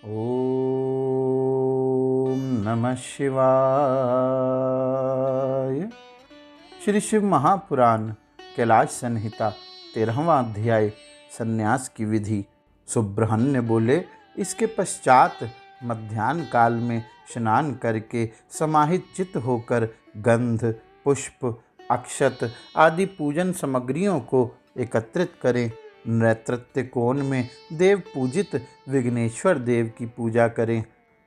ओम नमः शिवाय। श्री शिव महापुराण कैलाश संहिता 13वां अध्याय संन्यास की विधि। सुब्रह्मण्य बोले, इसके पश्चात मध्याह्न काल में स्नान करके समाहित चित्त होकर गंध, पुष्प, अक्षत आदि पूजन सामग्रियों को एकत्रित करें। नैऋत्य कोण में देव पूजित विघ्नेश्वर देव की पूजा करें।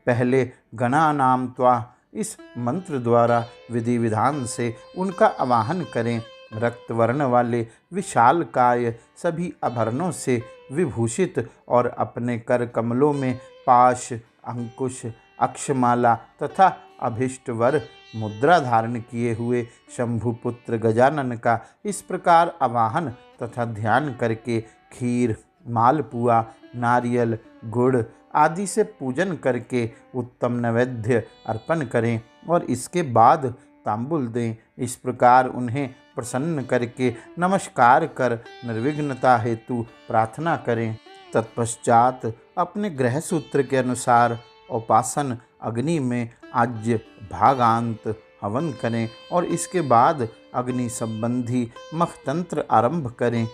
पहले गणानाम त्वा इस मंत्र द्वारा विधि विधान से उनका आवाहन करें। रक्त वर्ण वाले विशाल काय, सभी आभरणों से विभूषित और अपने कर कमलों में पाश, अंकुश, अक्षमाला तथा अभिष्ट वर मुद्रा धारण किए हुए शंभुपुत्र गजानन का इस प्रकार आवाहन तथा ध्यान करके खीर, मालपुआ, नारियल, गुड़ आदि से पूजन करके उत्तम नैवेद्य अर्पण करें और इसके बाद तांबुल दें। इस प्रकार उन्हें प्रसन्न करके नमस्कार कर निर्विघ्नता हेतु प्रार्थना करें। तत्पश्चात अपने गृह सूत्र के अनुसार उपासन अग्नि में आज्य भागांत हवन करें और इसके बाद अग्नि संबंधी मखतंत्र आरंभ करें।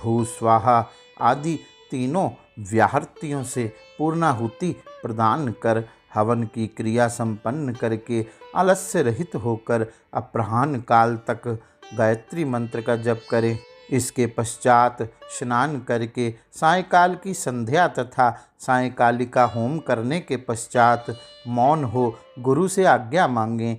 भू स्वाहा आदि तीनों व्याहृतियों से पूर्णाहुति प्रदान कर हवन की क्रिया संपन्न करके आलस्य रहित होकर अपराह्न काल तक गायत्री मंत्र का जप करें। इसके पश्चात स्नान करके सायंकाल की संध्या तथा सायंकालिका होम करने के पश्चात मौन हो गुरु से आज्ञा मांगें।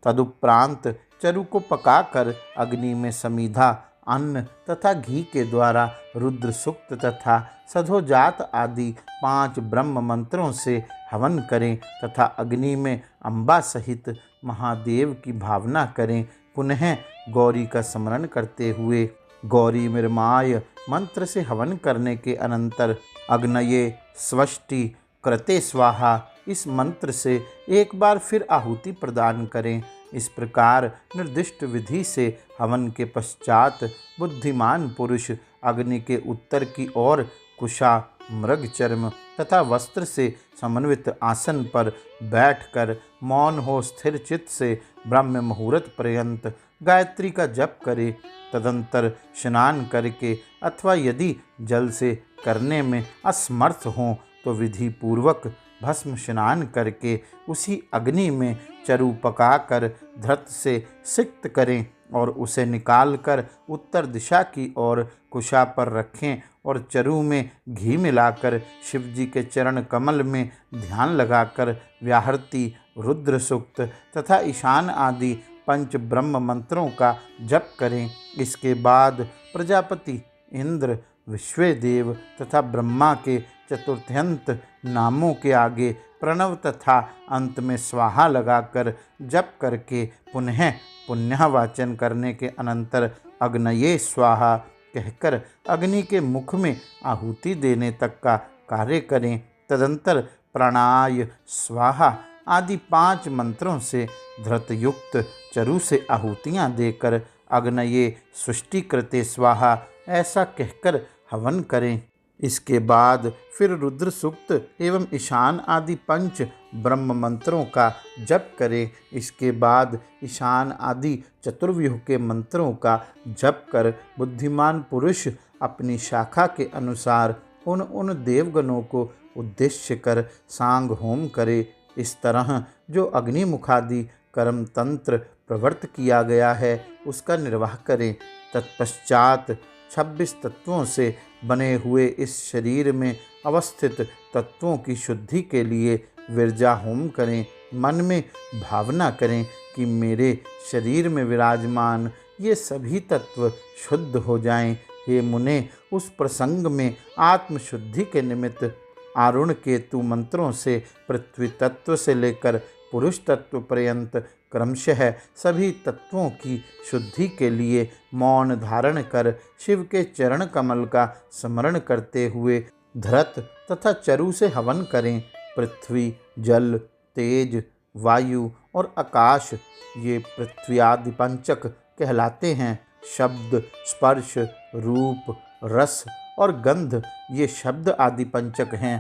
तदुपरांत चरु को पकाकर अग्नि में समीधा अन्न तथा घी के द्वारा रुद्र सूक्त तथा सधोजात आदि 5 ब्रह्म मंत्रों से हवन करें तथा अग्नि में अम्बा सहित महादेव की भावना करें। पुनः गौरी का स्मरण करते हुए गौरी मिर्माय मंत्र से हवन करने के अनंतर अग्नये स्वष्टि कृते स्वाहा इस मंत्र से एक बार फिर आहुति प्रदान करें। इस प्रकार निर्दिष्ट विधि से हवन के पश्चात बुद्धिमान पुरुष अग्नि के उत्तर की ओर कुशा, मृग चर्म तथा वस्त्र से समन्वित आसन पर बैठकर मौन हो स्थिर चित्त से ब्रह्म मुहूर्त पर्यंत गायत्री का जप करे। तदंतर स्नान करके अथवा यदि जल से करने में असमर्थ हों तो विधि पूर्वक भस्म स्नान करके उसी अग्नि में चरु पकाकर धृत से सिक्त करें और उसे निकालकर उत्तर दिशा की ओर कुशा पर रखें और चरु में घी मिलाकर शिवजी के चरण कमल में ध्यान लगाकर व्याहृति, रुद्र सूक्त तथा ईशान आदि 5 ब्रह्म मंत्रों का जप करें। इसके बाद प्रजापति, इंद्र, विश्वदेव तथा ब्रह्मा के चतुर्थ्यंत नामों के आगे प्रणव तथा अंत में स्वाहा लगाकर जप करके पुनः पुण्यवाचन करने के अनंतर अग्नये स्वाहा कहकर अग्नि के मुख में आहुति देने तक का कार्य करें। तदंतर प्राणाय स्वाहा आदि 5 मंत्रों से धृतयुक्त चरु से आहुतियाँ देकर अग्नये सृष्टि कृते स्वाहा ऐसा कहकर हवन करें। इसके बाद फिर रुद्र सूक्त एवं ईशान आदि 5 ब्रह्म मंत्रों का जप करें। इसके बाद ईशान आदि चतुर्व्यूह के मंत्रों का जप कर बुद्धिमान पुरुष अपनी शाखा के अनुसार उन देवगणों को उद्देश्य कर सांग होम करे। इस तरह जो अग्निमुखादि कर्म तंत्र प्रवृत्त किया गया है उसका निर्वाह करें। तत्पश्चात 26 तत्वों से बने हुए इस शरीर में अवस्थित तत्वों की शुद्धि के लिए विरजा होम करें। मन में भावना करें कि मेरे शरीर में विराजमान ये सभी तत्व शुद्ध हो जाएं। हे मुने, उस प्रसंग में आत्मशुद्धि के निमित्त आरुण केतु मंत्रों से पृथ्वी तत्व से लेकर पुरुष तत्व पर्यंत क्रमशः सभी तत्वों की शुद्धि के लिए मौन धारण कर शिव के चरण कमल का स्मरण करते हुए धृत तथा चरु से हवन करें। पृथ्वी, जल, तेज, वायु और आकाश ये पृथ्वी आदि पंचक कहलाते हैं। शब्द, स्पर्श, रूप, रस और गंध ये शब्द आदि पंचक हैं।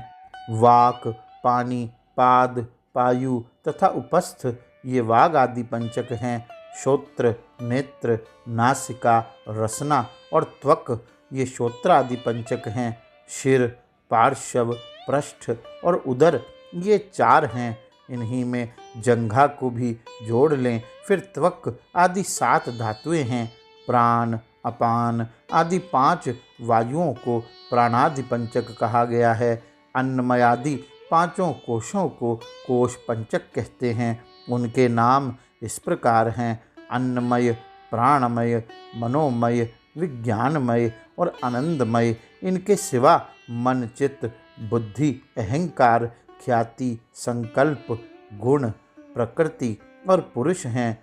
वाक, पानी, पाद, पायु तथा उपस्थ ये वाग आदि पंचक हैं। श्रोत्र, नेत्र, नासिका, रसना और त्वक ये श्रोत्र आदि पंचक हैं। शिर, पार्श्व, पृष्ठ और उदर ये 4 हैं। इन्हीं में जंघा को भी जोड़ लें। फिर त्वक आदि 7 धातुएं हैं। प्राण, अपान आदि 5 वायुओं को प्राणादि पंचक कहा गया है। अन्नमयादि 5 कोशों को कोश पंचक कहते हैं। उनके नाम इस प्रकार हैं: अन्नमय, प्राणमय, मनोमय, विज्ञानमय और आनंदमय। इनके सिवा मन, चित्त, बुद्धि, अहंकार, ख्याति, संकल्प, गुण, प्रकृति और पुरुष हैं।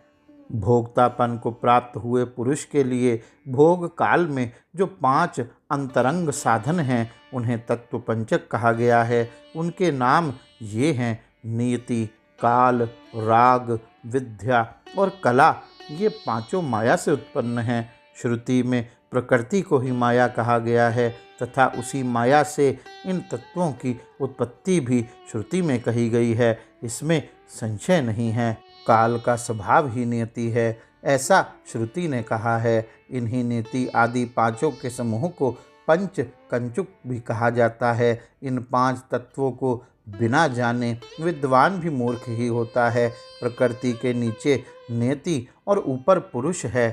भोक्तापन को प्राप्त हुए पुरुष के लिए भोग काल में जो 5 अंतरंग साधन हैं उन्हें तत्व पंचक कहा गया है। उनके नाम ये हैं: नियति, काल, राग, विद्या और कला। ये 5 माया से उत्पन्न हैं। श्रुति में प्रकृति को ही माया कहा गया है तथा उसी माया से इन तत्वों की उत्पत्ति भी श्रुति में कही गई है। इसमें संशय नहीं है। काल का स्वभाव ही नियति है, ऐसा श्रुति ने कहा है। इन्हीं नियति आदि 5 के समूह को पंच कंचुक भी कहा जाता है। इन 5 तत्वों को बिना जाने विद्वान भी मूर्ख ही होता है। प्रकृति के नीचे नियति और ऊपर पुरुष है।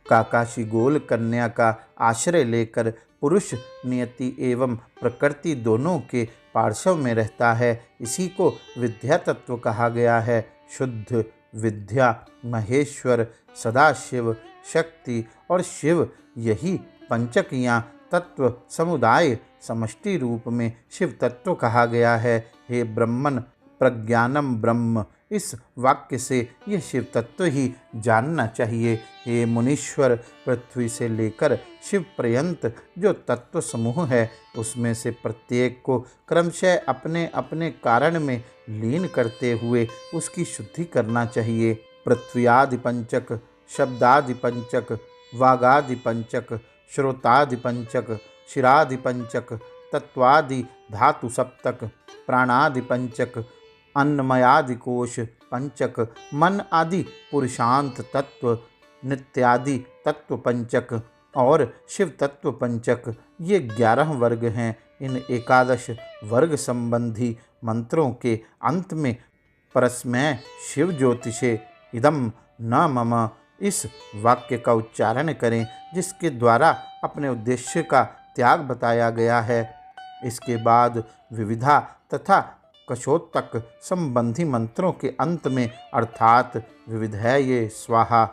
काकाशी गोल कन्या का आश्रय लेकर पुरुष नियति एवं प्रकृति दोनों के पार्श्व में रहता है। इसी को विद्या तत्व कहा गया है। शुद्ध विद्या, महेश्वर, सदाशिव, शक्ति और शिव यही पंचकियाँ तत्व समुदाय समष्टि रूप में शिव तत्व कहा गया है। हे ब्रह्मन, प्रज्ञानम ब्रह्म, इस वाक्य से यह शिव तत्व ही जानना चाहिए। हे मुनीश्वर, पृथ्वी से लेकर शिव पर्यंत जो तत्व समूह है उसमें से प्रत्येक को क्रमशः अपने अपने कारण में लीन करते हुए उसकी शुद्धि करना चाहिए। पृथ्व्यादि पंचक, शब्दादि पंचक, वागादि पंचक, श्रोतादि पंचक, शिरादि पंचक, तत्वादि धातु सप्तक, प्राणादि पंचक, अन्नमयादि कोश पंचक, मन आदि पुरुषांत तत्व, नित्यादि तत्व पंचक और शिव तत्व पंचक, ये 11 वर्ग हैं। इन 11 वर्ग संबंधी मंत्रों के अंत में परस्मै शिव ज्योतिषे इदम न मम, इस वाक्य का उच्चारण करें जिसके द्वारा अपने उद्देश्य का त्याग बताया गया है। इसके बाद विविधा तथा कशोत्तक संबंधी मंत्रों के अंत में अर्थात विविधये स्वाहा,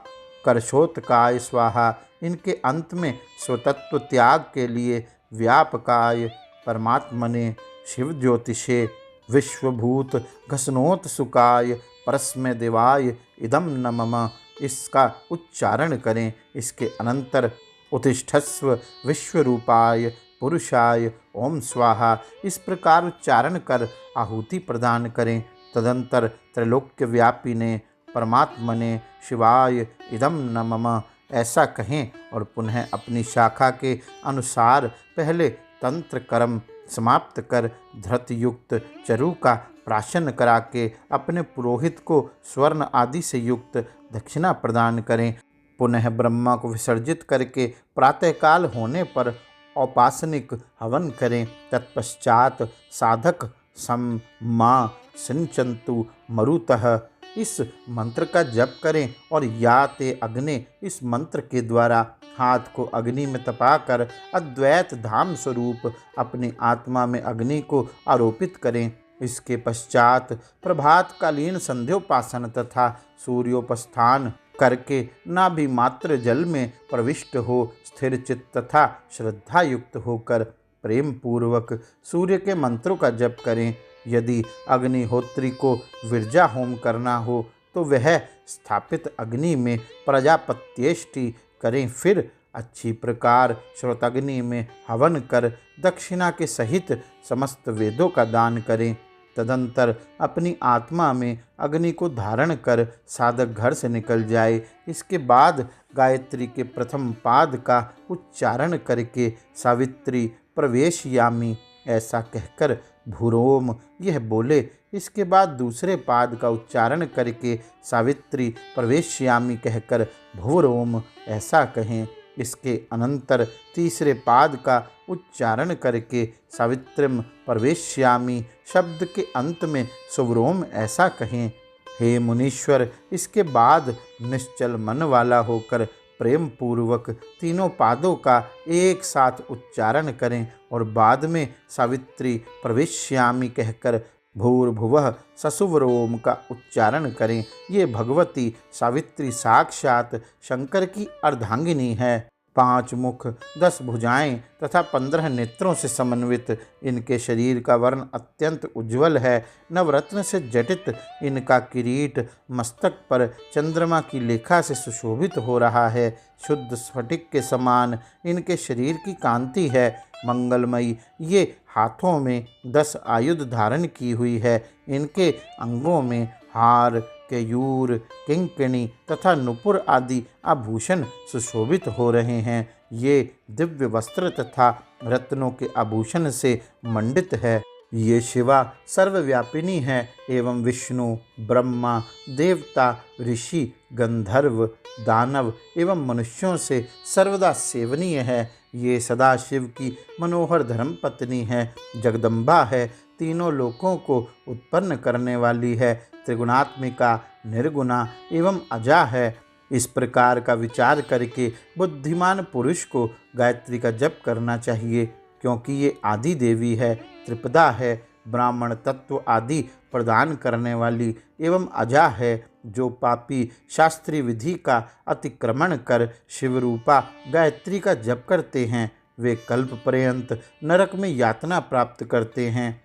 करशोत्काय स्वाहा, इनके अंत में स्वतत्व त्याग के लिए व्यापकाय परमात्मने शिव ज्योतिषे, विश्वभूत घसनोत सुकाय परस्मै देवाय इदम न मम, इसका उच्चारण करें। इसके अनंतर उत्तिष्ठस्व विश्वरूपाय पुरुषाय ओम स्वाहा, इस प्रकार उच्चारण कर आहुति प्रदान करें। तदंतर त्रैलोक्य व्यापिने परमात्मने शिवाय इदम न मम, ऐसा कहें और पुनः अपनी शाखा के अनुसार पहले तंत्र कर्म समाप्त कर धृतयुक्त चरु का प्राशन करा के अपने पुरोहित को स्वर्ण आदि से युक्त दक्षिणा प्रदान करें। पुनः ब्रह्मा को विसर्जित करके प्रातःकाल होने पर औपासनिक हवन करें। तत्पश्चात साधक सम माँ सिंचन्तु मरुतः, इस मंत्र का जप करें और या ते अग्नि, इस मंत्र के द्वारा हाथ को अग्नि में तपाकर अद्वैत धाम स्वरूप अपनी आत्मा में अग्नि को आरोपित करें। इसके पश्चात प्रभातकालीन संध्योपासन तथा सूर्योपस्थान करके नाभि मात्र जल में प्रविष्ट हो स्थिर चित्त तथा श्रद्धा युक्त होकर प्रेम पूर्वक सूर्य के मंत्रों का जप करें। यदि अग्निहोत्री को विरजा होम करना हो तो वह स्थापित अग्नि में प्रजापत्येष्टि करें। फिर अच्छी प्रकार श्रोताग्नि में हवन कर दक्षिणा के सहित समस्त वेदों का दान करें। तदंतर अपनी आत्मा में अग्नि को धारण कर साधक घर से निकल जाए। इसके बाद गायत्री के प्रथम पाद का उच्चारण करके सावित्री प्रवेशयामी ऐसा कहकर भूरोम यह बोले। इसके बाद दूसरे पाद का उच्चारण करके सावित्री प्रवेश्यामी कहकर भुवरोम ऐसा कहें। इसके अनंतर तीसरे पाद का उच्चारण करके सावित्रीम प्रवेश्यामी शब्द के अंत में सुवरोम ऐसा कहें। हे मुनीश्वर, इसके बाद निश्चल मन वाला होकर प्रेम पूर्वक तीनों पादों का एक साथ उच्चारण करें और बाद में सावित्री प्रवेश्यामी कहकर भूर्भुवः ससुवरोम का उच्चारण करें। ये भगवती सावित्री साक्षात शंकर की अर्धांगिनी है। 5 मुख, 10 भुजाएं तथा 15 नेत्रों से समन्वित इनके शरीर का वर्ण अत्यंत उज्ज्वल है। नवरत्न से जटित इनका किरीट मस्तक पर चंद्रमा की लेखा से सुशोभित हो रहा है। शुद्ध स्फटिक के समान इनके शरीर की कांति है। मंगलमयी ये हाथों में 10 आयुध धारण की हुई है। इनके अंगों में हार, केयूर, किंकिणी तथा नुपुर आदि आभूषण सुशोभित हो रहे हैं। ये दिव्य वस्त्र तथा रत्नों के आभूषण से मंडित है। ये शिवा सर्वव्यापिनी है एवं विष्णु, ब्रह्मा, देवता, ऋषि, गंधर्व, दानव एवं मनुष्यों से सर्वदा सेवनीय है। ये सदाशिव की मनोहर धर्मपत्नी है, जगदम्बा है, तीनों लोकों को उत्पन्न करने वाली है, त्रिगुणात्मिका, निर्गुणा एवं अजा है। इस प्रकार का विचार करके बुद्धिमान पुरुष को गायत्री का जप करना चाहिए, क्योंकि ये आदि देवी है, त्रिपदा है, ब्राह्मण तत्व आदि प्रदान करने वाली एवं अजा है। जो पापी शास्त्रीय विधि का अतिक्रमण कर शिवरूपा गायत्री का जप करते हैं, वे कल्प पर्यंत नरक में यातना प्राप्त करते हैं।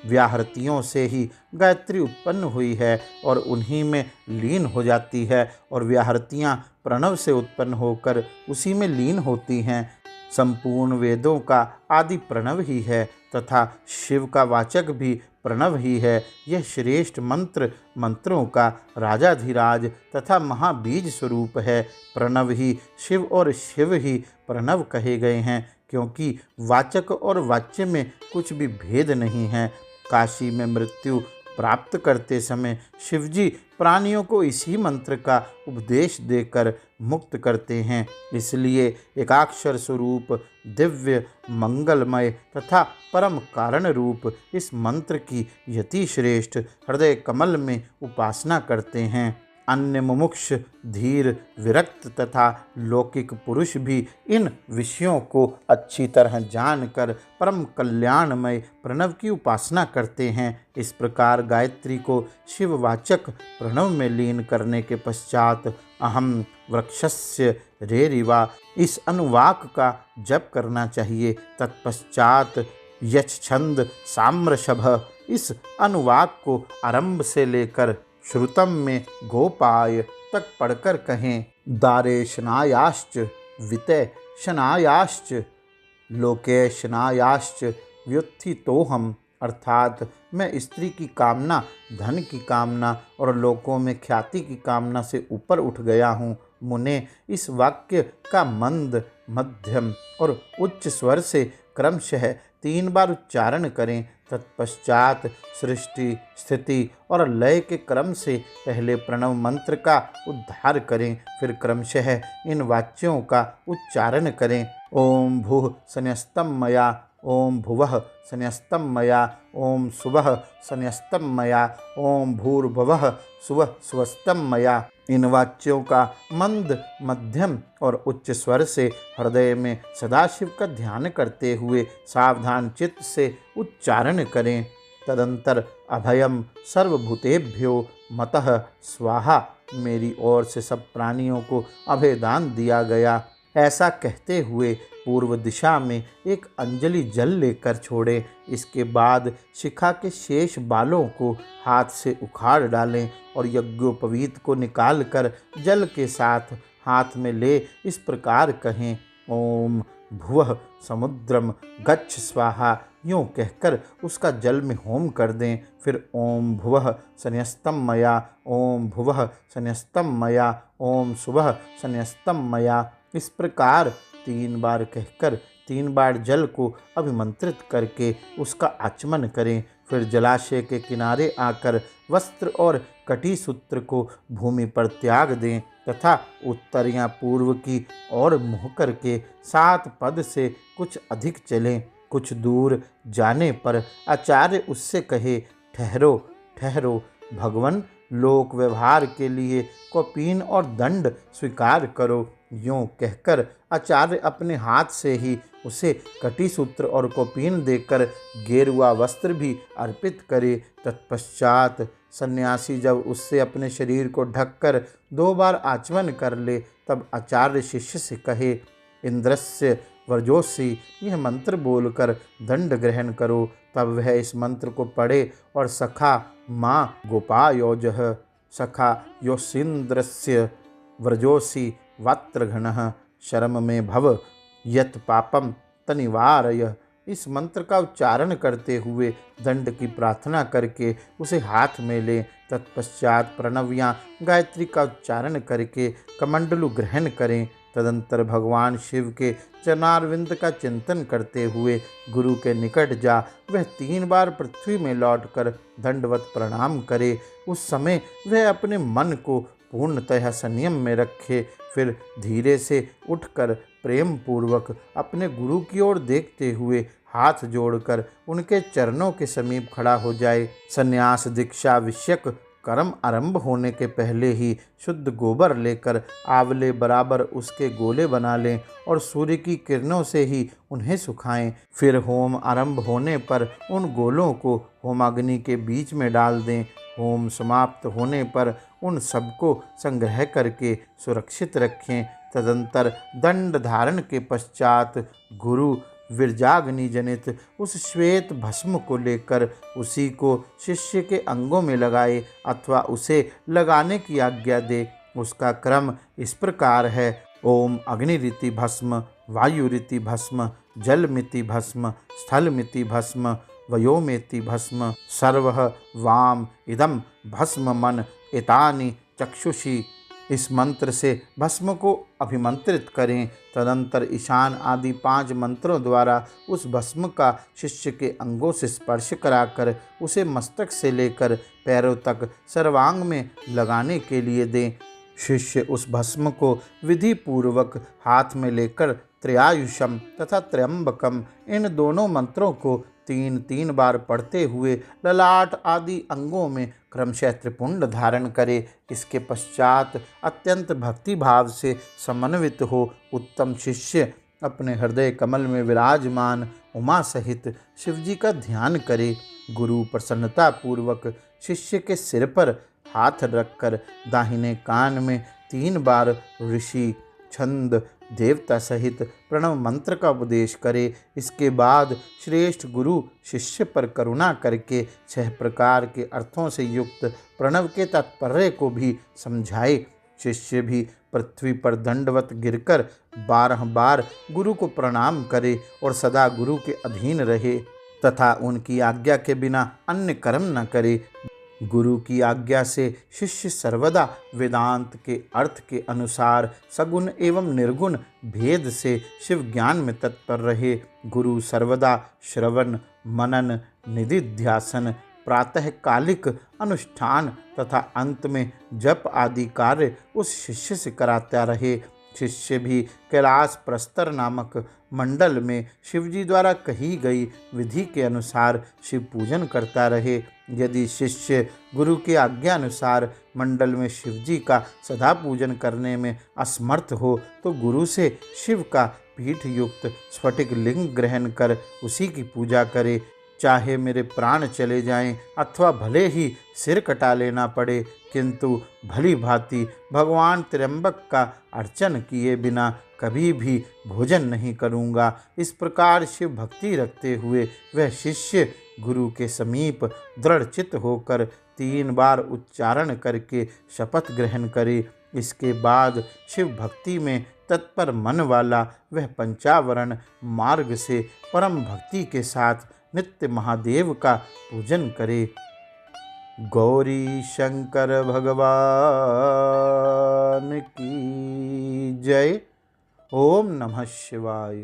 व्याहृतियों से ही गायत्री उत्पन्न हुई है और उन्हीं में लीन हो जाती है, और व्याहृतियाँ प्रणव से उत्पन्न होकर उसी में लीन होती हैं। संपूर्ण वेदों का आदि प्रणव ही है तथा शिव का वाचक भी प्रणव ही है। यह श्रेष्ठ मंत्र मंत्रों का राजाधिराज तथा महाबीज स्वरूप है। प्रणव ही शिव और शिव ही प्रणव कहे गए हैं, क्योंकि वाचक और वाच्य में कुछ भी भेद नहीं है। काशी में मृत्यु प्राप्त करते समय शिवजी प्राणियों को इसी मंत्र का उपदेश देकर मुक्त करते हैं। इसलिए एकाक्षर स्वरूप दिव्य, मंगलमय तथा परम कारण रूप इस मंत्र की यति श्रेष्ठ हृदय कमल में उपासना करते हैं। अन्य मुमुक्ष, धीर, विरक्त तथा लौकिक पुरुष भी इन विषयों को अच्छी तरह जानकर परम कल्याणमय प्रणव की उपासना करते हैं। इस प्रकार गायत्री को शिववाचक प्रणव में लीन करने के पश्चात अहम वृक्षस्य रेरिवा इस अनुवाक का जप करना चाहिए। तत्पश्चात यच छंद साम्रषभ इस अनुवाक को आरंभ से लेकर श्रुतम में गोपाय तक पढ़कर कहें। दारेशनायाश्च वितैशनायाश्च लोकेशनायाश्च व्युत्थितोहम, अर्थात मैं स्त्री की कामना, धन की कामना और लोकों में ख्याति की कामना से ऊपर उठ गया हूँ। मुने इस वाक्य का मंद, मध्यम और उच्च स्वर से क्रमशः 3 बार उच्चारण करें। तत्पश्चात सृष्टि, स्थिति और लय के क्रम से पहले प्रणव मंत्र का उद्धार करें, फिर क्रमशः इन वाच्यों का उच्चारण करें। ओम भूः संन्यस्तम मया, ओम भुवः संन्यस्तम मया, ओम सुवः संन्यस्तम मया, ओम भूर्भुवः सुवः स्वस्तम मया। इन वाच्यों का मंद, मध्यम और उच्च स्वर से हृदय में सदाशिव का ध्यान करते हुए सावधान चित्त से उच्चारण करें। तदंतर अभयम सर्वभूतेभ्यो मतः स्वाहा, मेरी ओर से सब प्राणियों को अभयदान दिया गया, ऐसा कहते हुए पूर्व दिशा में एक अंजलि जल लेकर छोड़ें। इसके बाद शिखा के शेष बालों को हाथ से उखाड़ डालें और यज्ञोपवीत को निकालकर जल के साथ हाथ में ले इस प्रकार कहें। ओम भुवः समुद्रम गच्छ स्वाहा, यूँ कहकर उसका जल में होम कर दें। फिर ओम भुवः संन्यस्तम मया, ओम भुवः संन्यस्तम मया, ओम सुवः संन्यस्तम मया, इस प्रकार 3 बार कहकर 3 बार जल को अभिमंत्रित करके उसका आचमन करें। फिर जलाशय के किनारे आकर वस्त्र और कटी सूत्र को भूमि पर त्याग दें तथा उत्तर या पूर्व की ओर मुँह करके 7 पद से कुछ अधिक चलें। कुछ दूर जाने पर आचार्य उससे कहे, ठहरो ठहरो भगवन, लोक व्यवहार के लिए कौपीन और दंड स्वीकार करो। यूँ कहकर आचार्य अपने हाथ से ही उसे कटिसूत्र और कौपीन देकर गेरुआ वस्त्र भी अर्पित करे। तत्पश्चात सन्यासी जब उससे अपने शरीर को ढककर 2 बार आचमन कर ले, तब आचार्य शिष्य से कहे, इंद्रस्य वर्जोसी यह मंत्र बोलकर दंड ग्रहण करो। तब वह इस मंत्र को पढ़े और सखा माँ गोपायोजः सखा योसीन्द्रस्य व्रजोसी वात्रघ्नः शर्म में भव यत पापम तनिवारय, इस मंत्र का उच्चारण करते हुए दंड की प्रार्थना करके उसे हाथ में ले। तत्पश्चात प्रणव या गायत्री का उच्चारण करके कमंडलु ग्रहण करें। तदंतर भगवान शिव के चरणारविंद का चिंतन करते हुए गुरु के निकट जा वह 3 बार पृथ्वी में लौटकर दंडवत प्रणाम करे। उस समय वह अपने मन को पूर्णतः संयम में रखे। फिर धीरे से उठकर प्रेम पूर्वक अपने गुरु की ओर देखते हुए हाथ जोड़कर उनके चरणों के समीप खड़ा हो जाए। संन्यास दीक्षा विषयक कर्म आरंभ होने के पहले ही शुद्ध गोबर लेकर आंवले बराबर उसके गोले बना लें और सूर्य की किरणों से ही उन्हें सुखाएं। फिर होम आरंभ होने पर उन गोलों को होमाग्नि के बीच में डाल दें। होम समाप्त होने पर उन सबको संग्रह करके सुरक्षित रखें। तदंतर दंड धारण के पश्चात गुरु विरजाग्नि जनित उस श्वेत भस्म को लेकर उसी को शिष्य के अंगों में लगाए अथवा उसे लगाने की आज्ञा दे। उसका क्रम इस प्रकार है, ओम अग्निरिति भस्म, वायुरिति भस्म, जलमिति भस्म, स्थलमिति भस्म, वयोमेति भस्म, सर्वः वाम इदम भस्म मन एतानि चक्षुषी। इस मंत्र से भस्म को अभिमंत्रित करें। तदंतर ईशान आदि 5 मंत्रों द्वारा उस भस्म का शिष्य के अंगों से स्पर्श कराकर उसे मस्तक से लेकर पैरों तक सर्वांग में लगाने के लिए दें। शिष्य उस भस्म को विधि पूर्वक हाथ में लेकर त्रयायुषम तथा त्र्यंबकम इन दोनों मंत्रों को 3-3 बार पढ़ते हुए ललाट आदि अंगों में क्रमशः त्रिपुंड धारण करे। इसके पश्चात अत्यंत भक्ति भाव से समन्वित हो उत्तम शिष्य अपने हृदय कमल में विराजमान उमा सहित शिवजी का ध्यान करे। गुरु प्रसन्नता पूर्वक शिष्य के सिर पर हाथ रखकर दाहिने कान में 3 बार ऋषि छंद देवता सहित प्रणव मंत्र का उपदेश करे। इसके बाद श्रेष्ठ गुरु शिष्य पर करुणा करके 6 प्रकार के अर्थों से युक्त प्रणव के तात्पर्य को भी समझाए। शिष्य भी पृथ्वी पर दंडवत गिरकर 12 बार गुरु को प्रणाम करे और सदा गुरु के अधीन रहे तथा उनकी आज्ञा के बिना अन्य कर्म न करे। गुरु की आज्ञा से शिष्य सर्वदा वेदांत के अर्थ के अनुसार सगुण एवं निर्गुण भेद से शिव ज्ञान में तत्पर रहे। गुरु सर्वदा श्रवण मनन निधिध्यासन प्रातःकालिक अनुष्ठान तथा अंत में जप आदि कार्य उस शिष्य से कराता रहे। शिष्य भी कैलाश प्रस्तर नामक मंडल में शिवजी द्वारा कही गई विधि के अनुसार शिव पूजन करता रहे। यदि शिष्य गुरु के आज्ञा अनुसार मंडल में शिवजी का सदा पूजन करने में असमर्थ हो तो गुरु से शिव का पीठ युक्त स्फटिक लिंग ग्रहण कर उसी की पूजा करे। चाहे मेरे प्राण चले जाएं अथवा भले ही सिर कटा लेना पड़े, किंतु भली भांति भगवान त्र्यंबक का अर्चन किए बिना कभी भी भोजन नहीं करूँगा। इस प्रकार शिव भक्ति रखते हुए वह शिष्य गुरु के समीप दृढ़चित्त होकर 3 बार उच्चारण करके शपथ ग्रहण करे। इसके बाद शिव भक्ति में तत्पर मन वाला वह पंचावरण मार्ग से परम भक्ति के साथ नित्य महादेव का पूजन करे। गौरी शंकर भगवान की जय। ओम नमः शिवाय।